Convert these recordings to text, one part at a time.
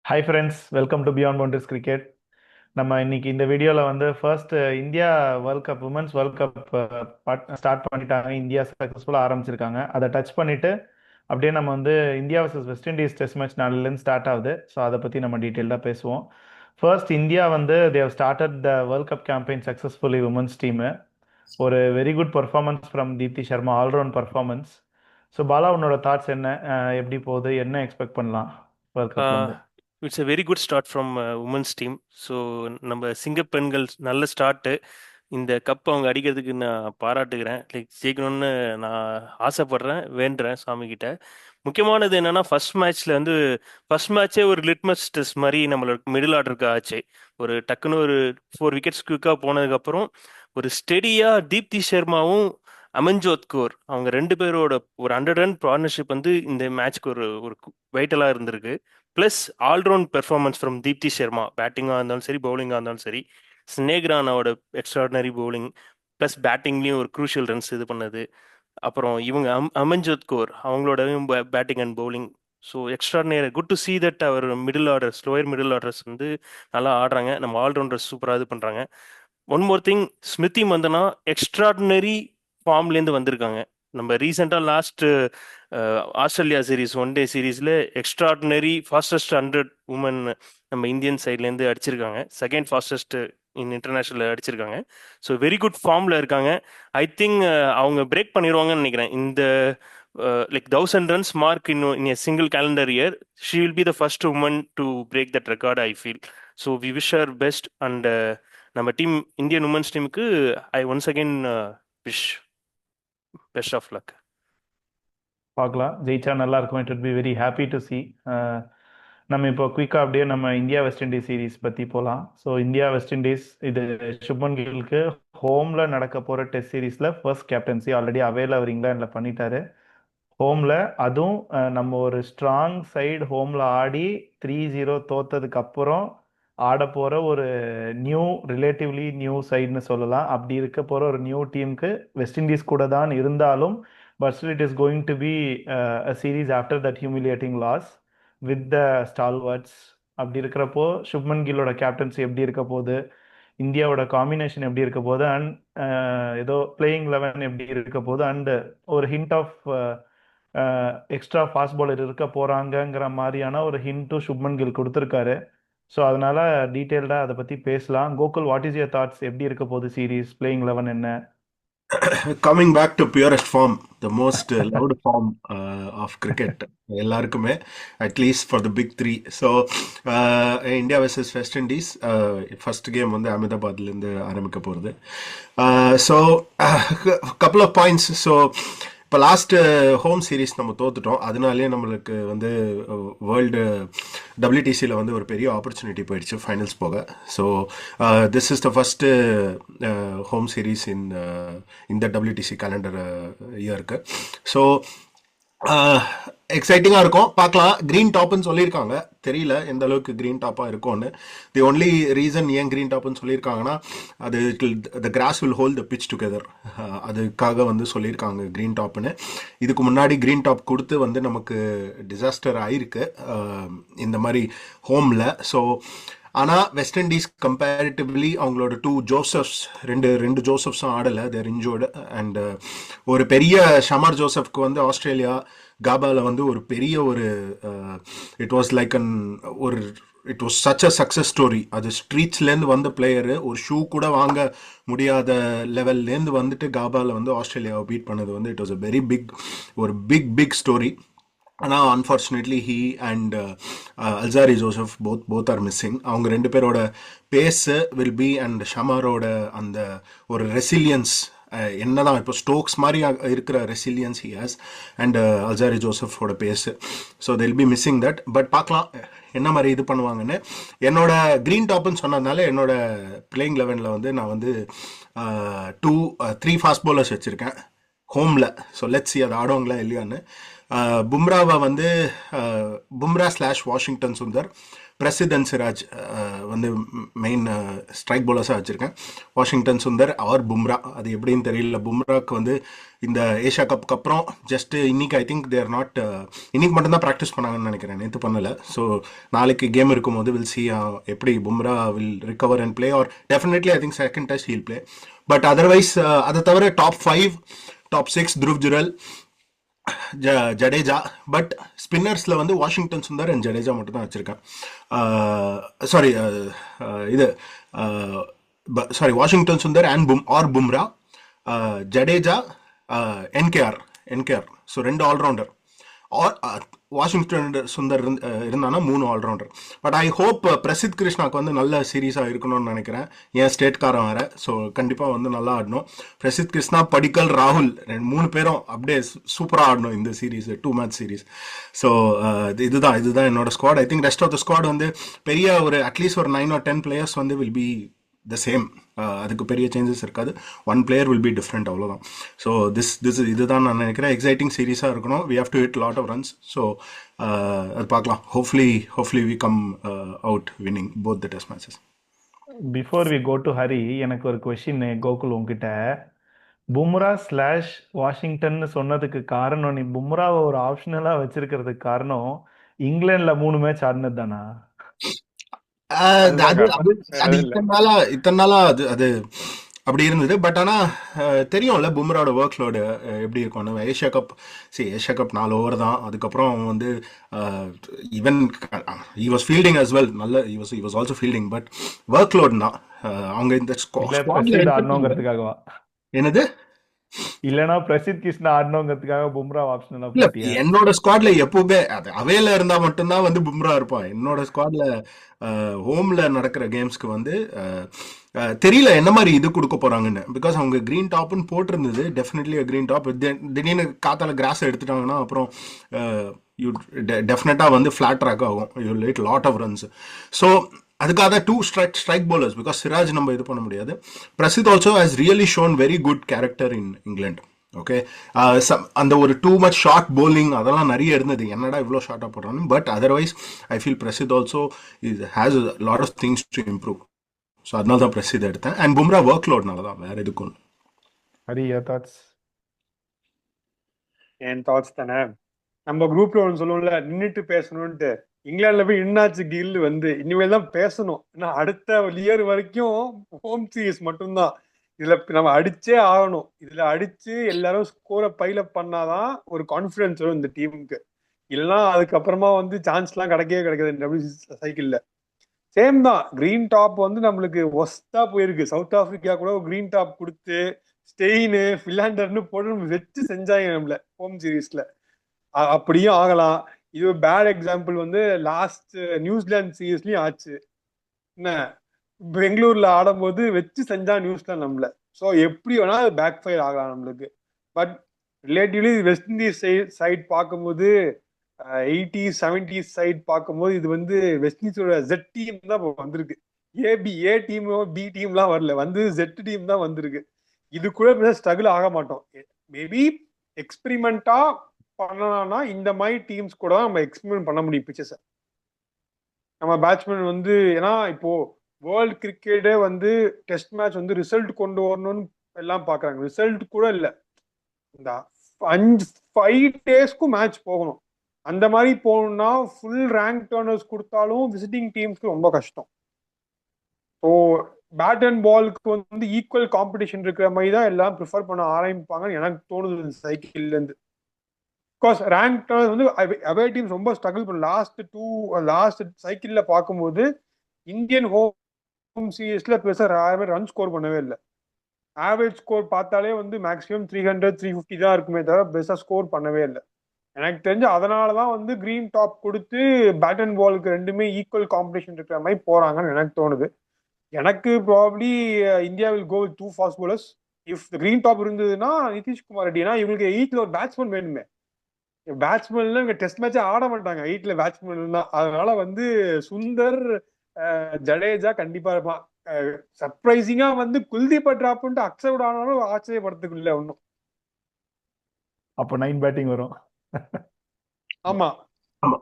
Hi friends, welcome to beyond boundaries cricket. நம்ம இன்னைக்கு இந்த வீடியோவில் வந்து first India world cup women's world cup start பண்ணிட்டாங்க. இந்தியா சக்ஸஸ்ஃபுல்லாக ஆரம்பிச்சிருக்காங்க. அதை டச் பண்ணிட்டு அப்படியே நம்ம வந்து India versus West Indies test match நாளிலேருந்து ஸ்டார்ட் ஆகுது. ஸோ அதை பற்றி நம்ம டீட்டெயிலாக பேசுவோம். ஃபர்ஸ்ட் இந்தியா வந்து they've started the world cup campaign successfully women's team. ஒரு very good performance from Deepti Sharma, all round performance. So Bala, உன்னோட தாட்ஸ் என்ன? எப்படி போகுது? என்ன எக்ஸ்பெக்ட் பண்ணலாம் வேர்ல்ட் கப்லேருந்து? It's a very good start from women's team. So நம்ம சிங்க பெண்கள் நல்ல ஸ்டார்ட்டு. இந்த கப் அவங்க அடிக்கிறதுக்கு நான் பாராட்டுகிறேன். லைக் ஜெயிக்கணும்னு நான் ஆசைப்படுறேன், வேண்டுறேன் சாமி கிட்ட. முக்கியமானது என்னன்னா ஃபர்ஸ்ட் மேட்சே ஒரு லிட்மஸ் டெஸ்ட் மாதிரி நம்மளோட மிடில் ஆர்டருக்கு ஆச்சு. ஒரு டக்குன்னு ஒரு 4 விக்கெட்ஸ் குயிக்காக போனதுக்கப்புறம் ஒரு ஸ்டெடியாக தீப்தி சர்மாவும் அமன்ஜோத் கௌர் அவங்க ரெண்டு பேரோட ஒரு 100 ரன் பார்ட்னர்ஷிப் வந்து இந்த மேட்ச்க்கு ஒரு ஒரு வைட்டலாக இருந்திருக்கு. Plus all round performance from Deepti Sharma, பேட்டிங்காக இருந்தாலும் சரி பவுலிங்காக இருந்தாலும் சரி. ஸ்னேக் ரானாவோட எக்ஸ்ட்ராடினரி பவுலிங் ப்ளஸ் பேட்டிங்லேயும் ஒரு க்ரூஷியல் ரன்ஸ் இது பண்ணது. அப்புறம் இவங்க அமன்ஜோத் கௌர் அவங்களோட batting and bowling. So extraordinary good to see that our middle orders, lower middle orders வந்து நல்லா ஆடுறாங்க. நம்ம ஆல்ரவுண்டர்ஸ் சூப்பராக இது பண்ணுறாங்க. One more thing, Smriti Mandhana extraordinary ஃபார்ம்லேருந்து வந்திருக்காங்க. நம்ம ரீசெண்டாக last Australia series, one day சீரீஸில் எக்ஸ்ட்ராடினரி ஃபாஸ்டஸ்ட் 100 உமன் நம்ம இந்தியன் சைட்லேருந்து அடிச்சிருக்காங்க. செகண்ட் ஃபாஸ்டஸ்ட் இன்டர்நேஷ்னல் அடிச்சிருக்காங்க. ஸோ வெரி குட் ஃபார்மில் இருக்காங்க. ஐ திங்க் அவங்க பிரேக் பண்ணிடுவாங்கன்னு நினைக்கிறேன். இந்த like 1000 runs mark in a single calendar year, she will be the first woman to break that record, I feel. So we wish her best. And நம்ம team Indian women's டீமுக்கு I once again wish best of luck. பார்க்கலாம், ஜெயிச்சா நல்லா இருக்கும். It would be very happy to see. நம்ம இப்போ குயிக்காக அப்படியே நம்ம இந்தியா வெஸ்ட் இண்டீஸ் சீரீஸ் பற்றி போகலாம். ஸோ இந்தியா வெஸ்ட் இண்டீஸ், இது சுப்மன் கில்க்கு ஹோமில் நடக்க போகிற டெஸ்ட் சீரீஸில் ஃபர்ஸ்ட் கேப்டன்சி ஆல்ரெடி அவையில் அவர் இங்கிலாண்டில் பண்ணிட்டாரு. ஹோமில் அதுவும் நம்ம ஒரு ஸ்ட்ராங் சைடு ஹோமில் ஆடி 3-0 தோத்ததுக்கு அப்புறம் ஆட போகிற ஒரு ரிலேட்டிவ்லி நியூ சைடுன்னு சொல்லலாம். அப்படி இருக்க போகிற ஒரு நியூ டீமுக்கு வெஸ்ட் இண்டீஸ் கூட தான் இருந்தாலும், but still it is going to be a series after that humiliating loss with the stalwarts. அப்படி இருக்கிறப்போ சுப்மன் கில்லோட கேப்டன்சி எப்படி இருக்க போகுது, இந்தியாவோட காம்பினேஷன் எப்படி இருக்க போகுது, அண்ட் ஏதோ பிளேயிங் 11 எப்படி இருக்க போகுது, அண்ட் ஒரு hint of extra fast bowler இருக்க போறாங்கங்கிற மாதிரியான ஒரு ஹிண்ட்டும் சுப்மன் கில் கொடுத்துருக்காரு. ஸோ அதனால டீட்டெயில்டாக அதை பற்றி பேசலாம். Gokul, what is your thoughts? எப்படி இருக்க போகுது சீரீஸ்? பிளேயிங் 11 என்ன? Coming back to purest form, the most loved form of cricket, எல்லாருக்குமே, at least for the big three. So India versus West Indies first game வந்து அகமதாபாத்லேருந்து ஆரம்பிக்க போகிறது. So couple of points. So இப்போ லாஸ்ட்டு ஹோம் சீரீஸ் நம்ம தோத்துட்டோம். அதனாலே நம்மளுக்கு வந்து வேர்ல்டு டபிள்யூடிசியில் வந்து ஒரு பெரிய ஆப்பர்ச்சுனிட்டி போயிடுச்சு ஃபைனல்ஸ் போக. So this is the first home series இந்த டபிள்யூடிசி கேலண்டர் இயருக்கு. ஸோ எக்ஸைட்டிங்காக இருக்கும், பார்க்கலாம். க்ரீன் டாப்னு சொல்லியிருக்காங்க, தெரியல எந்த அளவுக்கு க்ரீன் டாப்பாக இருக்கும்னு. தி ஒன்லி ரீசன் ஏன் க்ரீன் டாப்னு சொல்லியிருக்காங்கன்னா, அது the grass will hold the pitch together, அதுக்காக வந்து சொல்லியிருக்காங்க க்ரீன் டாப்னு. இதுக்கு முன்னாடி க்ரீன் டாப் கொடுத்து வந்து நமக்கு டிசாஸ்டர் ஆயிருக்கு இந்த மாதிரி ஹோமில். ஸோ ஆனால் வெஸ்ட் இண்டீஸ் கம்பேரிட்டிவ்லி அவங்களோட ரெண்டு ஜோசப்ஸும் ஆடலை, தேர் இன்ஜோர்டு. அண்ட் ஒரு பெரிய ஷமார் ஜோசப்க்கு வந்து ஆஸ்திரேலியா காபாவில் வந்து ஒரு பெரிய ஒரு it was like it was such a success story. அது ஸ்ட்ரீட்ஸ்லேருந்து வந்த பிளேயரு, ஒரு ஷூ கூட வாங்க முடியாத லெவல்லேருந்து வந்துட்டு காபாவில் வந்து ஆஸ்திரேலியாவை பீட் பண்ணது வந்து it was a very big story. ஆனால் unfortunately he and Alzarri Joseph both are missing. அவங்க ரெண்டு பேரோட பேஸு வில் பி, அண்ட் ஷமாரோட அந்த ஒரு ரெசிலியன்ஸ் என்னதான் இப்போ ஸ்டோக்ஸ் மாதிரி இருக்கிற resilience he has, and Alzarri ஜோசஃபோட pace. So they'll be missing that. But பார்க்கலாம் என்ன மாதிரி இது பண்ணுவாங்கன்னு. என்னோட க்ரீன் டாப்னு சொன்னதுனால என்னோட பிளேயிங் 11 வந்து நான் வந்து 3 ஃபாஸ்ட் பவுலர்ஸ் வச்சுருக்கேன் ஹோமில். ஸோ லெட்ஸ் சி அது ஆடுவாங்களா இல்லையான்னு. பும்ராவை வந்து Bumrah slash Washington Sundar, Prasidh and Siraj வந்து மெயின் ஸ்ட்ரைக் பவுலர்ஸாக வச்சுருக்கேன். வாஷிங்டன் சுந்தர் ஆர் பும்ரா, அது எப்படின்னு தெரியல. பும்ராக்கு வந்து இந்த ஏஷியா கப்புக்கு அப்புறம் ஜஸ்ட் இன்னைக்கு ஐ திங்க் தேர் நாட், இன்னைக்கு மட்டும்தான் ப்ராக்டிஸ் பண்ணாங்கன்னு நினைக்கிறேன், நேற்று பண்ணலை. ஸோ நாளைக்கு கேம் இருக்கும்போது வில் சி எப்படி Bumrah will recover and play, or definitely I think second test he'll play. But otherwise அதை தவிர top 5 top 6 Dhruv Jurel, Jadeja. But ஸ்பின்னர்ஸில் வந்து வாஷிங்டன் சுந்தர் அண்ட் ஜடேஜா மட்டும் தான் வச்சுருக்கேன். சாரி இது sorry Washington Sundar and Bumrah, Jadeja, NKR. So 2 allrounder. Washington Sundar இருந்தானா 3 allrounder. But I hope Prasidh கிருஷ்ணாக்கு வந்து நல்ல சீரீஸாக இருக்கணும்னு நினைக்கிறேன். என் ஸ்டேட்காரன் வேற, ஸோ கண்டிப்பாக வந்து நல்லா ஆடணும். பிரசித் கிருஷ்ணா, படிக்கல், ராகுல் 3 பேரும் அப்படியே சூப்பராக ஆடணும் இந்த சீரீஸ், 2 மேட்ச் சீரீஸ். ஸோ இதுதான் என்னோட squad. I think rest of the squad வந்து பெரிய ஒரு அட்லீஸ்ட் ஒரு 9 or 10 பிளேயர்ஸ் வந்து வில் பி த சேம். அதுக்கு பெரிய சேஞ்சஸ் இருக்காது. 1 player வில் பி டிஃப்ரெண்ட், அவ்வளோதான். ஸோ இதுதான் நான் நினைக்கிறேன். எக்ஸைட்டிங் சீரீஸாக இருக்கணும். We have to hit lot of runs. So அது பார்க்கலாம். Hopefully we come out winning both the test matches. Before we go to Hari, எனக்கு ஒரு கொஷின் கோகுல் உங்ககிட்ட. பும்ரா ஸ்லாஷ் வாஷிங்டன் சொன்னதுக்கு காரணம், நீ பும்ராவை ஒரு ஆப்ஷனலா வச்சிருக்கிறதுக்கு காரணம் இங்கிலாந்துல 3 மேட்ச் ஆடினது தானா? இத்தனை நாளா அது அப்படி இருந்தது. பட் ஆனால் தெரியும்ல பும்ராவோட ஒர்க் லோடு எப்படி இருக்கும். ஏஷியா கப் 4 ஓவர் தான். அதுக்கப்புறம் அவன் வந்து even he was fielding as well, நல்ல he was also fielding. But workload தான் அவங்க இந்த ஆடணுங்கிறதுக்காகவா? என்னது? இல்லனா பிரசித் கிருஷ்ணா ஆடணுங்கிறதுக்காக பும்ரா ஆப்ஷனலா போட்டியா? என்னோட ஸ்குவாட்ல எப்பவுமே அது அவேல இருந்தா மட்டும்தான் வந்து பும்ரா இருப்பான். என்னோட ஸ்குவாட்ல ஹோம்ல நடக்கிற கேம்ஸ்க்கு வந்து தெரியல என்ன மாதிரி இது கொடுக்க போறாங்கன்னு. பிகாஸ் அவங்க கிரீன் டாப்னு போட்டிருந்தது, டெஃபினெட்லி கிரீன் டாப். திடீர்னு காத்தால கிராஸ் எடுத்துட்டாங்கன்னா அப்புறம் யூ டெஃபினட்டா வந்து ஃபிளாட் ட்ராக் ஆகும். You let lot of runs. So அதுக்காக தான் 2 ஸ்ட்ரைக் பவுலர்ஸ். பிகாஸ் சிராஜ் நம்ம இது பண்ண முடியாது. Prasidh also has really shown very good character in England. Okay, அந்த ஒரு டூ மச் ஷார்ட் bowling அதெல்லாம் நிறைய இருந்தது, என்னடா இவ்வளோ ஷார்ட்டாக போடுறான்னு. But otherwise I feel Prasidh also has lot of things to improve. So அதனால தான் பிரசித் எடுத்தேன். அண்ட் பும்ரா ஒர்க் லோட்னால தான், வேற எதுக்கும். Hari, your thoughts? N thoughts தானே, நம்ம குரூப்ல ஒன்று சொல்லுவோம்ல, நின்றுட்டு பேசணும்ட்டு. இங்கிலாந்துல போய் இன்னாச்சு கில் வந்து இனிமேல் தான் பேசணும். ஏன்னா அடுத்த இயர் வரைக்கும் ஹோம் சீரீஸ் மட்டும்தான். இதுல நம்ம அடிச்சே ஆகணும். இதுல அடிச்சு எல்லாரும் ஸ்கோரை பைலப் பண்ணாதான் ஒரு கான்பிடன்ஸ் வரும் இந்த டீமுக்கு. இல்லைன்னா அதுக்கப்புறமா வந்து சான்ஸ்லாம் கிடைக்காது டபிள்யூசி சைக்கிள்ல. சேம் தான், கிரீன் டாப் வந்து நம்மளுக்கு ஒஸ்டா போயிருக்கு. சவுத் ஆப்பிரிக்கா கூட கிரீன் டாப் கொடுத்து ஸ்டெயின், பிலாண்டர்னு போட்டு நம்ம வச்சு செஞ்சாங்க நம்மள ஹோம் சீரீஸ்ல. அப்படியும் ஆகலாம். இது ஒரு பேட் எக்ஸாம்பிள் வந்து லாஸ்ட் நியூசிலாந்து சீரீஸ்லயும் ஆச்சு. என்ன, பெங்களூர்ல ஆடும்போது வச்சு செஞ்சா நியூசிலாந்து நம்மள. ஸோ எப்படி வேணா அது பேக் ஃபயர் ஆகலாம் நம்மளுக்கு. But relatively West Indies side பார்க்கும்போது 80s 70s சைட் பார்க்கும்போது இது வந்து வெஸ்ட் இண்டீஸோட ஜெட் டீம் தான் வந்திருக்கு. ஏ டீமோ பி டீம்லாம் வரல, வந்து ஜெட் டீம் தான் வந்திருக்கு. இது கூட ஸ்ட்ரகிள் ஆக மாட்டோம். மேபி எக்ஸ்பெரிமெண்டா பண்ணலாம்னா இந்த மாதிரி டீம்ஸ் கூட நம்ம எக்ஸ்பெரிமெண்ட் பண்ண முடியும் பிச்சர்ஸை. நம்ம பேட்ஸ்மேன் வந்து, ஏன்னா இப்போ வேர்ல்டு கிரிக்கெட்டே வந்து டெஸ்ட் மேட்ச் வந்து ரிசல்ட் கொண்டு வரணும்னு எல்லாம் பாக்குறாங்க. ரிசல்ட் கூட இல்லை, இந்த 5 daysக்கும் மேட்ச் போகணும். அந்த மாதிரி போகணும்னா ஃபுல் ரேங்க் டர்னர்ஸ் கொடுத்தாலும் விசிட்டிங் டீம்ஸ்க்கு ரொம்ப கஷ்டம். ஸோ பேட் அண்ட் பாலுக்கு வந்து ஈக்குவல் காம்படிஷன் இருக்கிற மாதிரி தான் எல்லாம் ப்ரிஃபர் பண்ண ஆரம்பிப்பாங்கன்னு எனக்கு தோணுது இந்த சைக்கிள்ல இருந்து. பிகாஸ் ரேங்க் டர்னர்ஸ் வந்து அவே டீம்ஸ் ரொம்ப ஸ்ட்ரகிள் பண்ண. லாஸ்ட் சைக்கிள்ல பார்க்கும்போது இந்தியன் ஹோம் சீரீஸ்ல பெருசாக ரன் ஸ்கோர் பண்ணவே இல்லை. ஆவரேஜ் ஸ்கோர் பார்த்தாலே வந்து மேக்ஸிமம் 300 350 தான் இருக்குமே தவிர பெருசாக ஸ்கோர் பண்ணவே இல்லை. எனக்கு தெரிஞ்சு அதனாலதான் வந்து கிரீன் டாப் கொடுத்து பேட் அண்ட் பாலுக்கு ரெண்டுமே ஈக்குவல் காம்படிஷன் இருக்கிற மாதிரி போறாங்கன்னு எனக்கு தோணுது. எனக்கு probably India will go with 2 fast bowlers. If green top இருந்ததுன்னா நிதிஷ்குமார் ரெட்டி. ஏன்னா இவங்களுக்கு 8ல ஒரு பேட்ஸ்மேன் வேணுமே. பேட்ஸ்மேன்ல இவங்க டெஸ்ட் மேட்சே ஆட மாட்டாங்க 8ல பேட்ஸ்மேன் தான். அதனால வந்து சுந்தர், ஜடேஜா கண்டிப்பா இருப்பான். சர்ப்ரைசிங்கா வந்து குல்தீப் டிராப் அக்செப்ட் ஆனாலும் ஆச்சரியப்படுறதுக்கு இல்லை ஒன்றும். அப்போ 9 பேட்டிங் வரும். ஆமா ஆமா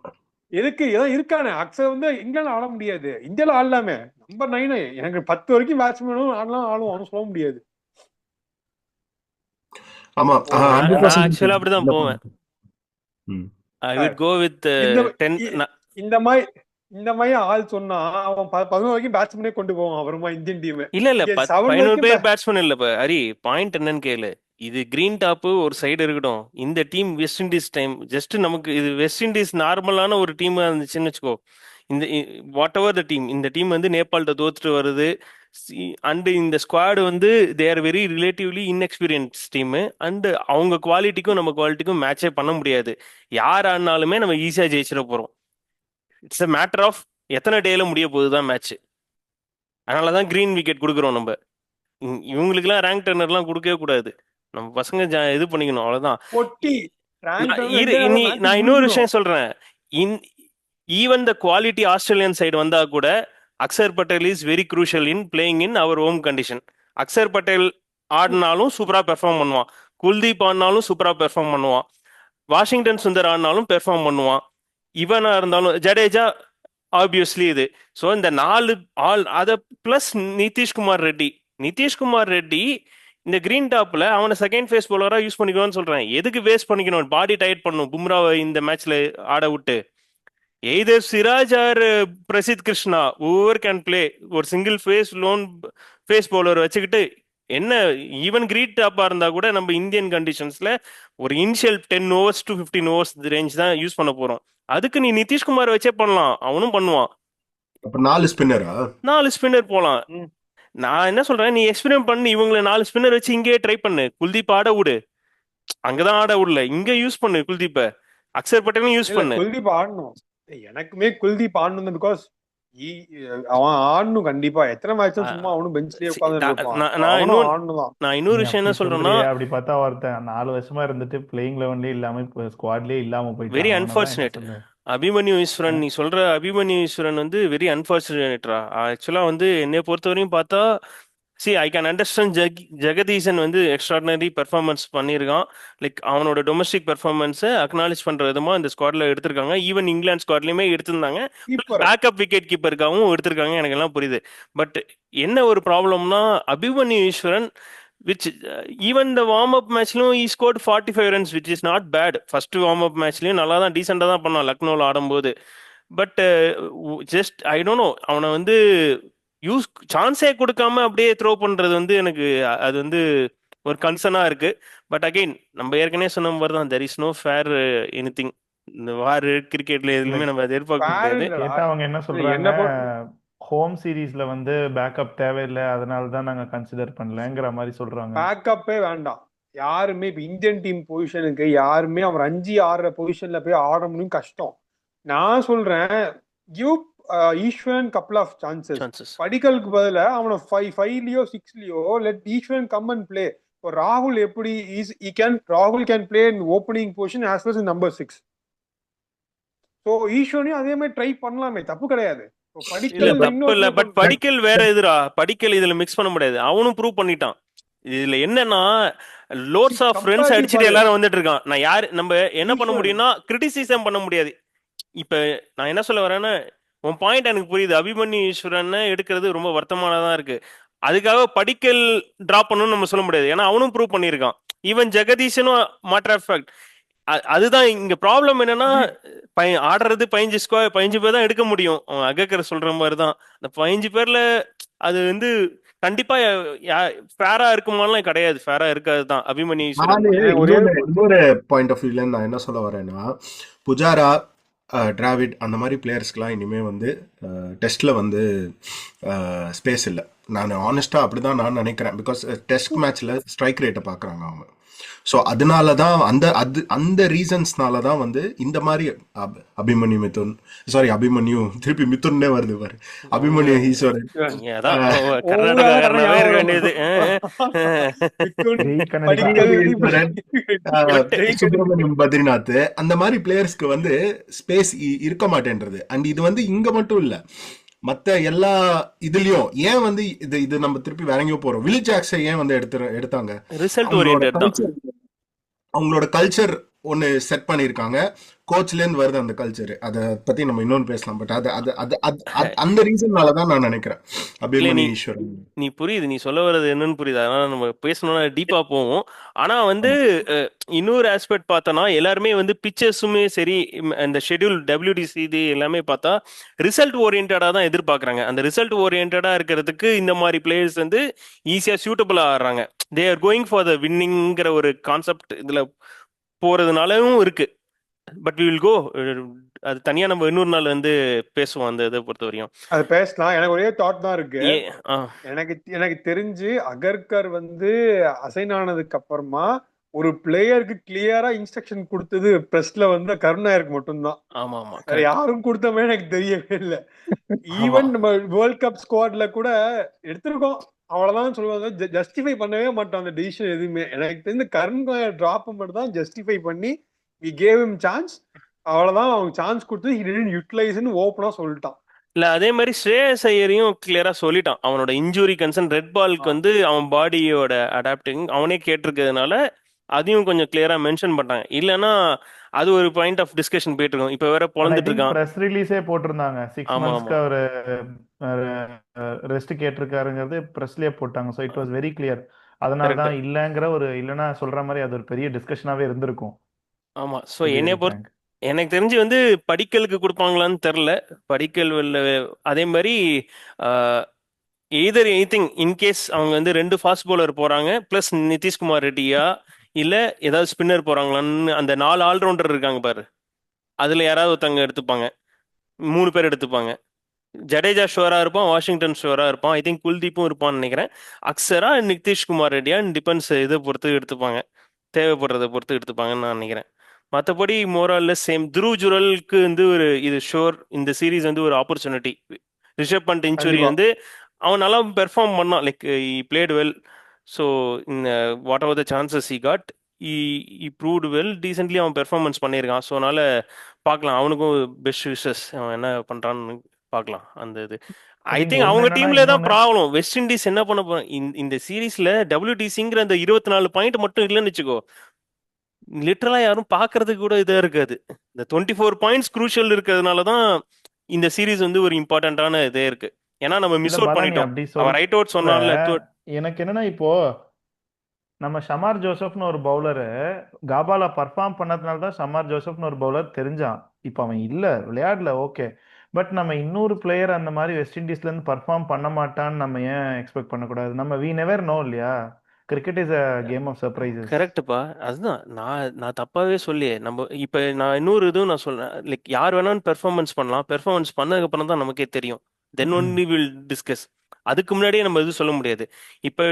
எதுக்கு ஏதோ இருக்கானே அக்ஷர் வந்து இங்கிலாந்து ஆட முடியாது, இந்தியால ஆடலாமே. நம்பர் 9 எனக்கு 10 வரைக்கும் பேட்ஸ்மேனும் ஆடலாம், அவனும் சொல்ல முடியாது. ஆமா ஒரு நான் 100% ஆக்சுவலா அப்படிதான் இல்ல போவேன். ம். ஐ வுட் கோ வித் இந்த 10. இந்த மாதிரி ஆள் சொன்னா அவன் 11 வரைக்கும் பேட்ஸ்மேனே கொண்டு போவான் அப்புறமா இந்தியன் டீம். இல்ல இல்ல 7 15 வரைக்கும் பேர் பேட்ஸ்மேன் இல்ல. இப்ப ஹரி பாயிண்ட் என்னன்னு கேளு. இது கிரீன் டாப் ஒரு சைடு இருக்கட்டும். இந்த team west Indies time just நமக்கு இது வெஸ்ட் இண்டீஸ் நார்மலான ஒரு டீம் இருந்துச்சுன்னு வச்சுக்கோ. இந்த வாட் எவர் த டீம், இந்த டீம் வந்து நேபாள்கிட்ட தோத்துட்டு வருது. அண்ட் இந்த ஸ்குவாடு வந்து they are very relatively inexperience team. And அவங்க குவாலிட்டிக்கும் நம்ம குவாலிட்டிக்கும் மேட்சே பண்ண முடியாது. யார் ஆனாலுமே நம்ம ஈஸியா ஜெயிச்சிட போறோம். இட்ஸ் அ மேட்டர் ஆஃப் எத்தனை டேல முடிய போகுதுதான் மேட்ச். அதனாலதான் கிரீன் விக்கெட் கொடுக்குறோம் நம்ம. இவங்களுக்குலாம் ரேங்க் டர்னர்லாம் கொடுக்கவே கூடாது. நம்ம பசங்க இது பண்ணிக்கணும், அவ்வளவுதான். பொட்டி rank நான் இன்னொரு விஷயம் சொல்றேன். Even the quality Australian side வந்தா கூட Axar Patel is very crucial in playing in our home condition. Axar Patel ஆடினாலும் சூப்பரா பெர்ஃபார்ம் பண்ணுவான். குல்தீப் ஆடினாலும் சூப்பரா பெர்ஃபார்ம் பண்ணுவான். வாஷிங்டன் சுந்தர் ஆடினாலும் பெர்ஃபார்ம் பண்ணுவான். இவனா இருந்தாலும் ஜடேஜா ஆப்வியஸ்லி இது. ஸோ இந்த 4 ஆல் அதை பிளஸ் நிதிஷ்குமார் ரெட்டி இந்த கிரீன் டாப்ல அவனை செகண்ட் ஃபேஸ் போலரா யூஸ் பண்ணிக்கணும்னு சொல்றேன். எதுக்கு வேஸ்ட் பண்ணிக்கணும்? பாடி டயட் பண்ணும் பும்ராவை இந்த மேட்ச்ல ஆட விட்டு. Either Siraj or Prasidh Krishna over can play. ஒரு சிங்கிள் லோன் ஃபேஸ் பவுலர் வச்சுக்கிட்டு என்ன ஈவன் கிரீன் டாப்பா இருந்தா கூட நம்ம இந்தியன் கண்டிஷன்ஸ்ல ஒரு initial 10 overs to 15 overs range தான் யூஸ் பண்ண போறோம். அதுக்கு நீ நிதிஷ்குமார் வச்சே பண்ணலாம், அவனும் பண்ணுவான். 4 ஸ்பின்னர் போலாம். நான் என்ன சொல்றேன், நீ எக்ஸ்பெரிமெண்ட் பண்ணி இவங்களை 4 ஸ்பின்னர் வச்சு இங்கே ட்ரை பண்ணு. குல்தீப் ஆட விடு, அங்கதான் ஆட விடல, இங்க யூஸ் பண்ணு. குல்தீப்ப அக்ஷர் பட்டேலும் யூஸ் பண்ணு. குல்தீப் ஆடணும், எனக்குமே குல்தீப் ஆடணும். பிகாஸ் அவன் ஆடணும் கண்டிப்பா. எத்தனை மேட்ச் சும்மா அவனும் பெஞ்ச்லயே நான் இன்னொரு விஷயம் என்ன சொல்றேன்னா, அப்படி பார்த்தா ஒருத்தன் 4 வருஷமா இருந்துட்டு பிளேயிங் 11லயே இல்லாம ஸ்குவாட்லயே இல்லாம போயிட்டான். Very unfortunate. அபிமன்யு ஈஸ்வரன், நீ சொல்ற அபிமன்யு ஈஸ்வரன் வந்து வெரி அன்பார்ச்சுனேட்ரா. ஆக்சுவலா வந்து என்னை பொறுத்த வரையும் பார்த்தா ஐ கேன் அண்டர்ஸ்டாண்ட். ஜெகதீசன் வந்து எக்ஸ்ட்ராடினரி பெர்ஃபார்மன்ஸ் பண்ணியிருக்கான். லைக் அவனோட டொமஸ்டிக் பெர்ஃபார்மன்ஸை அக்னாலேஜ் பண்ற விதமா இந்த ஸ்குவாட்ல எடுத்திருக்காங்க. ஈவன் இங்கிலாந்து ஸ்குவாட்லயுமே எடுத்திருந்தாங்க. பேக்கப் விக்கெட் கீப்பருக்காகவும் எடுத்திருக்காங்க. எனக்கு எல்லாம் புரியுது. பட் என்ன ஒரு ப்ராப்ளம்னா, Abhimanyu Easwaran which even the warm up matchலயும் he scored 45 runs which is not bad. First warm up மேட்ச்லயும் நல்லா தான் டீசெண்டா தான் பண்ணான் லக்னோல ஆடும்போது. But just I don't know, அவனை வந்து யூஸ் சான்ஸே கொடுக்காம அப்படியே த்ரோ பண்றது வந்து எனக்கு அது வந்து ஒரு கன்சர்னா இருக்கு. பட் அகைன் நம்ம ஏற்கனவே சொன்ன மாதிரி தான், there is no fair anything. இந்த வார் கிரிக்கெட்ல எதுவுமே நம்ம எதிர்பார்க்க முடியாது. கேட்டா அவங்க என்ன சொல்றாங்க, ஹோம் சீரீஸ்ல வந்து பேக்கப் தேவையில்லை, அதனால தான் நாங்க கன்சிடர் பண்ணலங்கிற மாதிரி சொல்றாங்க. பேக்கப்பே வேண்டாம் யாருமே. இப்ப இந்தியன் டீம் பொசிஷனுக்கு யாருமே அவர் 5-6 பொசிஷன்ல போய் ஆட முடியும், கஷ்டம். நான் சொல்றேன் give Eswaran couple of chances. படிக்கலுக்கு பதிலா அவனை 5லயோ 6லயோ let Easwaran come and play. இப்போ ராகுல் எப்படி ராகுல் can play in opening position as well in number 6. So ஈஸ்வரனையும் அதே மாதிரி ட்ரை பண்ணலாமே, தப்பு கிடையாது. படிக்கல் வேற எதுரா, படிக்கல் இதுல மிக்ஸ் பண்ண முடியாது. அவனும் ப்ரூவ் பண்ணிட்டான். இதுல என்னன்னா லோட்ஸ் ஆஃப் ஃப்ரெண்ட்ஸ் அடிச்சுட்டு எல்லாரும் வந்துட்டு இருக்கான். நான் யாரு நம்ம என்ன பண்ண முடியும்னா கிரிட்டிசிசம் பண்ண முடியாது. இப்ப நான் என்ன சொல்ல வரேன்னா, உன் பாயிண்ட் எனக்கு புரியுது. அபிமன்யு ஈஸ்வரன் எடுக்கிறது ரொம்ப வருத்தமானதான் இருக்கு. அதுக்காக படிக்கல் டிராப் பண்ணணும்னு நம்ம சொல்ல முடியாது. ஏன்னா அவனும் ப்ரூவ் பண்ணியிருக்கான். ஈவன் ஜெகதீஷனும் மேட்டர் ஆஃப் ஃபேக்ட். அதுதான் இங்க ப்ராப்ளம். என்னன்னா ஆடுறது 15 பேர் தான் எடுக்க முடியும். அகக்கர் சொல்ற மாதிரிதான், அந்த 15 பேர்ல அது வந்து கண்டிப்பா ஃபேரா இருக்குமாலாம் கிடையாது. ஃபேரா இருக்காதுதான். அபிமன்யு இன்னொரு பாயிண்ட் ஆஃப் வியூல நான் என்ன சொல்ல வரேன்னா, புஜாரா, டிராவிட் அந்த மாதிரி பிளேயர்ஸ்க்குலாம் இனிமே வந்து டெஸ்ட்ல வந்து ஸ்பேஸ் இல்லை. நான் ஆனஸ்டா அப்படிதான் நான் நினைக்கிறேன். பிகாஸ் டெஸ்ட் மேட்ச்ல ஸ்ட்ரைக் ரேட்டை பாக்குறாங்க அவங்க. ஸோ அதனால தான் அந்த ரீசன்ஸ்னால தான் வந்து இந்த மாதிரி அபிமன்யு திருப்பி மிதுன்னே வருது பாரு, அபிமன்யு ஈஸ்வரன், சுப்பிரமணியம் பத்ரிநாத், அந்த மாதிரி பிளேயர்ஸ்க்கு வந்து ஸ்பேஸ் இருக்க மாட்டேன்றது. அண்ட் இது வந்து இங்க மட்டும் இல்ல, மத்த எல்லா இதுலயும் ஏன் வந்து இது நம்ம திருப்பி வேற எங்கேயோ போறோம். வில் ஜாக்ஸை ஏன் வந்து எடுத்தாங்க? Result oriented. அவங்களோட கல்ச்சர் ஒன்று செட் பண்ணியிருக்காங்க. கோச்லேருந்து வருது அந்த கல்ச்சர். அதை பற்றி நம்ம இன்னொன்று பேசலாம். பட் அது அது அது அந்த ரீசன்னால தான் நான் நினைக்கிறேன் இல்ல அபிமன்யு ஈஸ்வரன். நீ புரியுது, நீ சொல்ல வர்றது என்னன்னு புரியுது. அதனால நம்ம பேசணும்னா டீப்பா போவோம். ஆனா இன்னொரு ஆஸ்பெக்ட் பார்த்தோம்னா எல்லாருமே பிக்சர்ஸுமே சரி, அந்த ஷெட்யூல் WTC இது எல்லாமே பார்த்தா ரிசல்ட் ஓரியன்டா தான் எதிர்பார்க்கறாங்க. அந்த ரிசல்ட் ஓரியன்டா இருக்கிறதுக்கு இந்த மாதிரி பிளேயர்ஸ் ஈஸியா சூட்டபிளா ஆடுறாங்க. They are going for the வின்னிங்கிற ஒரு கான்செப்ட் இதுல போறதுனாலவும் இருக்கு. பட் வி வில் கோ, அது தனியா நம்ம இன்னொரு நாள் பேசுவோம் அந்த இதை பொறுத்த வரையும். அது பேசலாம். எனக்கு ஒரே தாட் தான் இருக்கு. ஆ எனக்கு தெரிஞ்சு அகர்கர் அசைன் ஆனதுக்கு அப்புறமா ஒரு பிளேயருக்கு கிளியரா இன்ஸ்ட்ரக்ஷன் கொடுத்தது பிரஸ்ல கருணாயருக்கு மட்டும்தான். ஆமா ஆமா வேற யாரும் கொடுத்த மாதிரி எனக்கு தெரியவே இல்லை. ஈவன் நம்ம வேர்ல்ட் கப் ஸ்குவாட்ல கூட எடுத்திருக்கோம், அவ்வளவுதான் சொல்லுவாங்க. ஜஸ்டிஃபை பண்ணவே மாட்டோம் அந்த டிசிஷன் எதுவுமே. எனக்கு தெரிஞ்ச கருணாயர் டிராப் மட்டும் தான் ஜஸ்டிஃபை பண்ணி வி கேவ் ஹிம் சான்ஸ், அவ்வளவுதான். அவங்க சான்ஸ் கொடுத்து ஹி டிடன்ட் யூட்டிலைஸ்னு ஓப்பனா சொல்லிட்டான். இல்ல அதே மாதிரி ஸ்ரேயஸ் ஐயரையும் கிளியரா சொல்லிட்டான். அவனோட இன்ஜுரி கன்சர்ன் ரெட் பாலுக்கு அவன் பாடியோட அடாப்டிங் அவனே கேட்டிருக்கிறதுனால அதையும் கொஞ்சம் கிளியரா மென்ஷன் பண்ணாங்க. இல்லைன்னா அது ஒரு பாயிண்ட் ஆஃப் டிஸ்கஷன் போயிட்டு இருக்கும். இப்ப வேற பொழந்துட்டு இருக்கான். பிரஸ் ரிலீஸே போட்டிருந்தாங்க 6 ஆமா மந்த்ஸ்க்கு ஆமா அவர் ரெஸ்ட் கேட்டிருக்காருங்கிறது பிரஸ்லயே போட்டாங்க. So it was very clear. அதனால கரெக்ட். தான் இல்லைங்கிற இல்லைன்னா சொல்ற மாதிரி அது ஒரு பெரிய டிஸ்கஷனாவே இருந்திருக்கும். ஆமா. ஸோ டு பி என்னைய வெரி பொறுத்த ஃப்ராங்க். எனக்கு தெரிஞ்சு படிக்கலுக்கு கொடுப்பாங்களான்னு தெரில. படிக்கல் அதே மாதிரி எய்தர் எனிதிங் இன்கேஸ் அவங்க 2 ஃபாஸ்ட் பவுலர் போறாங்க பிளஸ் நிதிஷ்குமார் ரெட்டியா இல்ல ஏதாவது ஸ்பின்னர் போறாங்களான்னு அந்த 4 ஆல்ரவுண்டர் இருக்காங்க பாரு, அதுல யாராவது ஒருத்தவங்க எடுத்துப்பாங்க. 3 பேர் எடுத்துப்பாங்க. ஜடேஜா ஷுவரா இருப்பான், வாஷிங்டன் ஷுவரா இருப்பான், ஐ திங்க் குல்தீப்பும் இருப்பான்னு நினைக்கிறேன். அக்ஸரா நிதிஷ்குமார் ரெட்டியா டிபெண்ட்ஸ் இதை பொறுத்து எடுத்துப்பாங்க, தேவைப்படுறதை பொறுத்து எடுத்துப்பாங்கன்னு நான் நினைக்கிறேன். மற்றபடி மோரால்லெஸ் சேம். துருவ் ஜுரலுக்கு இது ஷோர் இந்த சீரீஸ் ஒரு ஆப்பர்ச்சுனிட்டி. ரிஷப் பண்ட் இன்ஜுரி கண்டிப்பா. அவன் நல்லா பெர்ஃபார்ம் பண்ணான். Like played well. So what are the chances he got, E proved well decently அவன் பெர்ஃபார்மன்ஸ் பண்ணியிருக்கான். ஸோ அதனால பார்க்கலாம், அவனுக்கும் பெஸ்ட் விஷஸ். அவன் என்ன பண்றான்னு பார்க்கலாம். அந்த இது ஐ திங்க் திங்க் ஒன்னு அவங்க என்னன்னா டீம்ல தான் இன்னொன்னு ப்ராப்ளம். வெஸ்ட் இண்டீஸ் என்ன பண்ண போறாங்க இந்த சீரீஸ்ல WTCங்கிற அந்த 24 பாயிண்ட் மட்டும் இல்லைன்னு வச்சுக்கோ, லிட்டரலா யாரும் பாக்குறதுக்கு கூட இதா இருக்காது. இந்த 24 பாயிண்ட்ஸ் குரூஷியல் இருக்கிறதுனால தான் இந்த சீரீஸ் ஒரு இம்பார்ட்டன்டான இதே இருக்கு. ஏன்னா நம்ம இல்ல மிஸ் அவுட் பாலா, நீ பண்ணிட்டோம். அப்படி அவன் ரைட் அவுட் சொல்ற. சொன்னான்ல. எனக்கு என்னன்னா இப்போ நம்ம ஷமார் ஜோசப்னு ஒரு பவுலரு காபால பர்ஃபார்ம் பண்ணதுனால தான் ஷமார் ஜோசப்னு ஒரு பவுலர் தெரிஞ்சான். இப்போ அவன் இல்ல, விளையாடல, ஓகே. பட் நம்ம இன்னொரு பிளேயர் அந்த மாதிரி வெஸ்ட் இண்டீஸ்ல இருந்து பர்ஃபார்ம் பண்ண மாட்டான்னு நம்ம ஏன் எக்ஸ்பெக்ட் பண்ணக்கூடாது? நம்ம வி நெவர் நோ இல்லையா? Cricket is a game of surprises. கரெக்டுப்பா. அதுதான் நான் தப்பாவே சொல்லி நம்ம இப்ப நான் இன்னொரு இதுவும் நான் சொல்றேன். லைக் யார் வேணாலும் பெர்ஃபார்மன்ஸ் பண்ணலாம். பெர்ஃபார்மன்ஸ் பண்ணதுக்கு அப்புறம் தான் நமக்கே தெரியும். Then only will discuss. அதுக்கு முன்னாடியே நம்ம இது சொல்ல முடியாது. இப்ப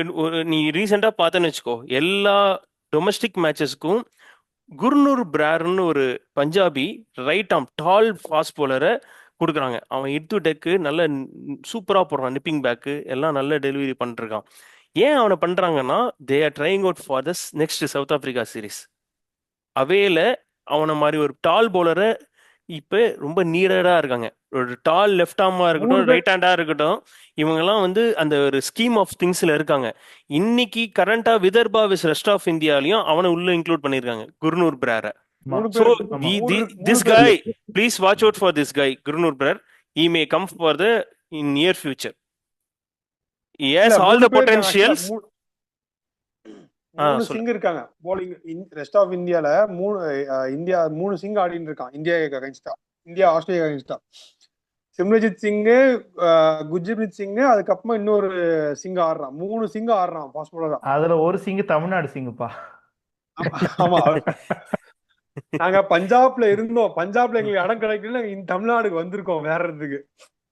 நீ ரீசெண்டா பார்த்தேன்னு வச்சுக்கோ, எல்லா டொமஸ்டிக் மேட்சஸ்க்கும் குர்னூர் பிரார்னு ஒரு பஞ்சாபி ரைட் ஆம் டால் ஃபாஸ்ட் போலரை கொடுக்குறாங்க. அவன் இட்டு டெக்கு நல்ல சூப்பரா போடுறான், நிப்பிங் பேக்கு எல்லாம் நல்ல டெலிவரி பண்ணிருக்கான். ஏன் அவனை பண்றாங்கன்னா they are trying out for this next South Africa series. அவேல அவனை மாதிரி ஒரு டால் பவுலரை இப்ப ரொம்ப நீடடா இருக்காங்க. ஒரு டால் லெஃப்ட் ஆர்மா 3 இருக்கட்டும், பேர் ரைட் ஹேண்டா இருக்கட்டும், இவங்கெல்லாம் அந்த ஒரு ஸ்கீம் ஆஃப் திங்ஸ்ல இருக்காங்க. இன்னைக்கு கரண்டா விதர்பா விஸ் ரெஸ்ட் ஆஃப் இந்தியாலையும் அவனை உள்ள இன்க்ளூட் பண்ணிருக்காங்க, குர்னூர் பிரார. ஆமா 3 So பேர் ஆமா. this 3 பேர் guy, please watch out for this guy, Gurnoor Brar. He may come for the in near future. He has இல்ல all 3 the பேர் இருக்காங்க. ஆக்சுவலா potentials. 3 சொல்லு. சிங் இருக்காங்க போலிங். ரெஸ்ட் ஆஃப் இந்தியால 3 சிங் ஆடின்னு இருக்கான் இந்தியா அகைன்ஸ்டா, இந்தியா ஆஸ்திரேலியா அகைன்ஸ்டா. சிம்ரஜித் சிங், குர்ஜீத் சிங், அதுக்கப்புறமா இன்னொரு சிங் ஆடுறான். 3 சிங் ஆடுறான் ஃபாஸ்ட் பவுலரா. அதுல ஒரு சிங்கு தமிழ்நாடு சிங்குப்பா. ஆமா. நாங்க பஞ்சாப்ல இருந்தோம். பஞ்சாப்ல எங்களுக்கு இடம் கிடைக்கல, நாங்க இந்த தமிழ்நாடுக்கு வந்திருக்கோம் வேற இடத்துக்கு.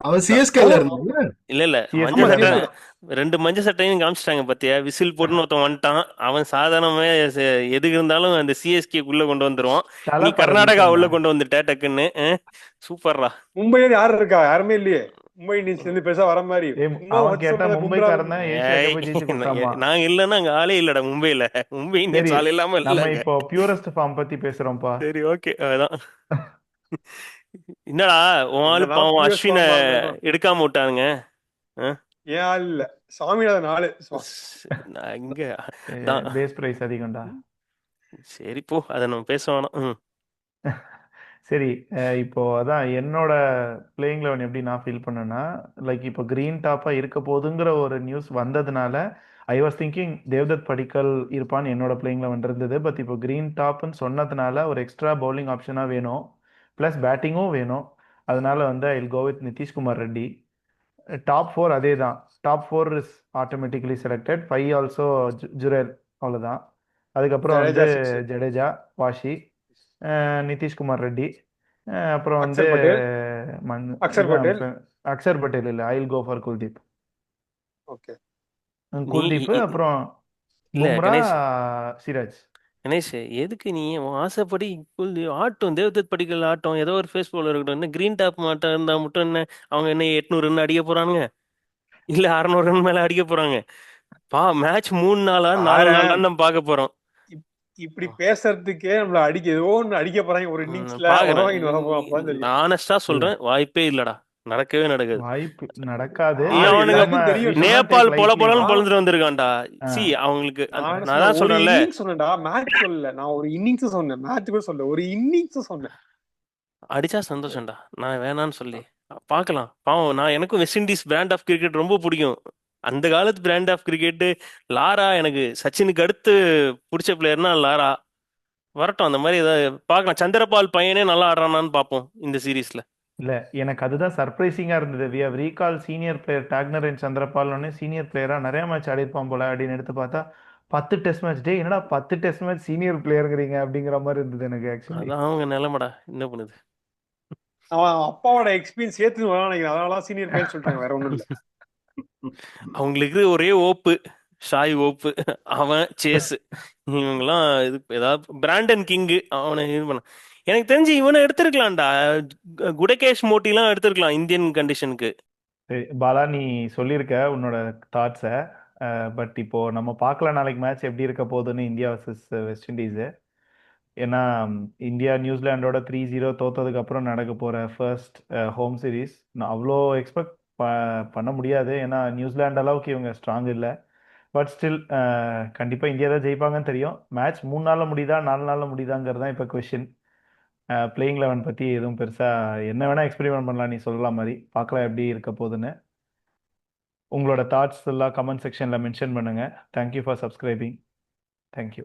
அவன் சிஎஸ்கேல இருந்தாங்க. இல்ல CSK மஞ்சள் ல சட்டை இருந்தான். 2 மஞ்சள் சட்டையும் காமிச்சிட்டாங்க பாத்தியா? விசில் போட்டுன்னு ஒருத்தன் வந்துட்டான். அவன் சாதாரணமே எதுக்கு இருந்தாலும் அந்த சிஎஸ்கே உள்ள கொண்டு வந்துருவான். நீ தலை கர்நாடகா உள்ள பரதீசன்டா. கொண்டு வந்துட்ட டக்குன்னு. சூப்பர்ரா. மும்பைல யாரு இருக்கா? யாருமே இல்லையே. மும்பை இந்தியன்ஸ்ல இருந்து பெருசா வர மாதிரி. இன்னும் அவன் வச்சு கேட்டா சொல்றத பும்ரா மும்பைக்காரன் தான் ஏசியா கப் ஜெயிச்சு கொடுத்தாமா. நாங்க இல்லன்னா அங்க ஆளே இல்லடா மும்பைல. மும்பை சரி, இந்தியன்ஸ் ஆள் இல்லாம நம்ம இல்லங்க. இப்போ பியூரஸ்ட் ஃபார்ம் பத்தி பேசுறோம்ப்பா. சரி ஓகே, அதான். என்னடா உன் ஆளு என்னதான் பாவம் பியூர் அஸ்வினை ஃபார்மா இருந்தாலும் எடுக்காம விட்டானுங்க. ஏன் ஆள் இல்ல, சாமிநாதன் ஆளு. நான் இங்க தான் பேஸ் பிரைஸ் அதிகம்டா. சரி போ, அதை நம்ம பேச வேணாம். சரி. இப்போ அதான் என்னோட பிளேயிங் லெவன் எப்படி நான் ஃபீல் பண்ணேன்னா, லைக் இப்போ கிரீன் டாப்பா இருக்க போகுதுங்கிற ஒரு நியூஸ் வந்ததுனால ஐ வாஸ் திங்கிங் தேவ்தத் படிக்கல் இருப்பான்னு என்னோட பிளேயிங் லெவன் இருந்தது. பட் இப்போ கிரீன் டாப்னு சொன்னதுனால ஒரு எக்ஸ்ட்ரா பவுலிங் ஆப்ஷனாக வேணும், ப்ளஸ் பேட்டிங்கும் வேணும். அதனால வந்து I will go with Nitish Kumar Reddy. Top four அதே தான். Top four is automatically selected. Five also Jurel, அவ்வளோதான். அதுக்கப்புறம் வந்து ஜடேஜா சிக்ஸ், ஜடேஜா, வாஷி, நிதிஷ்குமார் ரெட்டி, அப்புறம் வந்து அக்சர் பட்டேல், அக்சர் இவன் பட்டேல். அக்சர் பட்டேல் இல்லை, I will go for Kuldeep. Okay. நீ குல்தீப், அப்புறம் இல்ல பும்ரா, கணேஷ், சிராஜ். கணேஷ் எதுக்கு நீ உன் ஆசைப்படி ஆட்டம் தேவதத் படிக்கல் ஆட்டம் ஏதோ ஒரு ஃபேஸ் பவுலர் இருக்கட்டும், என்ன கிரீன் டாப் மாட்டம் இருந்தா மட்டும் என்ன அவங்க என்ன 800 ரன் அடிக்க போறானுங்க, இல்ல 600 ரன் மேல அடிக்க போறாங்க? மேட்ச் 3 நாளா 4 பாரேன், நாள் நம்ம பார்க்க போறோம். இப்படி பேசுறதுக்கே நம்மள ஏதோ ஒண்ணு அடிக்க போறாங்க ஒரு இன்னிங்ஸ்ல, பாக்குறேன். உதவாங்கிட்டு வர போறோம், அப்பதான் தெரியும். ஆனஸ்டா இல்ல, சொல்றேன், வாய்ப்பே இல்லடா, நடக்கவே நடக்காது. வாய்ப்பு நடக்காது. அவனுங்க பட் எல்லாருக்கும் நம்ம தெரியும். we should not take Nepal பொல lightly. பொலன்னு பொழந்துட்டு வந்திருக்கான்டா. சி அவங்களுக்கு நான் நான் தான் ஒரு சொல்றேன்ல, இன்னிங்ஸ் சொன்னேன்டா, மேட்ச் சொல்லல. நான் ஒரு இன்னிங்ஸ் சொன்னேன், மேட்ச் கூட சொல்லல, ஒரு இன்னிங்ஸ் சொன்னேன். அடிச்சா சந்தோஷம்டா, நான் வேணான்னு சொல்லி பார்க்கலாம். பாவம், நான் எனக்கும் West Indies brand of cricket ரொம்ப பிடிக்கும். அந்த காலத்து பிராண்ட் ஆஃப் கிரிக்கெட் லாரா, எனக்கு சச்சினுக்கு அடுத்து பிடிச்ச பிளேயர்னா லாரா. வரட்டும், அந்த மாதிரி ஏதாவது பார்க்கலாம். சந்திரபால் பையனே நல்லா ஆடுறானான்னு பார்ப்போம் இந்த சீரீஸ்ல. இல்ல, எனக்கு அதுதான் சர்ப்ரைசிங்கா இருந்தது. We have recall senior player Tagenarine and Chanderpaul senior பிளேயரா நிறைய மேட்ச் ஆடிருப்பான் போல அப்படின்னு எடுத்து பார்த்தா 10 டெஸ்ட் மேட்ச். டே, என்னடா 10 டெஸ்ட் மேட்ச் சீனியர் பிளேயருங்கிறீங்க அப்படிங்கிற மாதிரி இருந்தது எனக்கு ஆக்சுவலி. அதான் அவங்க நிலைமைடா, என்ன பண்ணுது. அவன் அப்பாவோட எக்ஸ்பீரியன்ஸ் ஏத்துன்னு வரான் நினைக்கிறேன், அதனால சீனியர் பிளேயர் சொல்லிட்டாங்க, வேற ஒண்ணும் இல்ல. அவங்களுக்கு ஒரே ஓப்பு, ஷாய் ஓப்பு, அவன் சேஸ், இவங்கெல்லாம் இது ஏதாவது பிராண்டன் கிங்கு அவனை இது பண்ண. எனக்கு தெரிஞ்சு இவனை எடுத்திருக்கலாம்டா, குடகேஷ் மோட்டிலாம் எடுத்திருக்கலாம் இந்தியன் கண்டிஷனுக்கு. சரி பாலா, நீ சொல்லியிருக்க உன்னோட தாட்ஸை. பட் இப்போ நம்ம பார்க்கலாம் நாளைக்கு மேட்ச் எப்படி இருக்க போகுதுன்னு, இந்தியா வர்சஸ் வெஸ்ட் இண்டீஸு. ஏன்னா இந்தியா நியூசிலாண்டோட 3-0 தோத்ததுக்கு அப்புறம் நடக்க போற ஃபர்ஸ்ட் ஹோம் சீரீஸ். நான் அவ்வளோ எக்ஸ்பெக்ட் பண்ண முடியாது, ஏன்னா நியூசிலாந்து அளவுக்கு இவங்க ஸ்ட்ராங் இல்லை. பட் ஸ்டில் கண்டிப்பாக இந்தியா தான் ஜெயிப்பாங்கன்னு தெரியும். மேட்ச் 3 நாளில் முடியுதா 4 நாளில் முடியுதாங்கிறது தான் இப்போ கொஷின். பிளேயிங் லெவன் பற்றி எதுவும் பெருசாக என்ன வேணால் எக்ஸ்பெரிமெண்ட் பண்ணலாம், நீ சொல்லலாம் மாதிரி. பார்க்கலாம் எப்படி இருக்க போகுதுன்னு. உங்களோட தாட்ஸ் எல்லாம் கமெண்ட் செக்ஷனில் மென்ஷன் பண்ணுங்கள். Thank you for subscribing. தேங்க்யூ.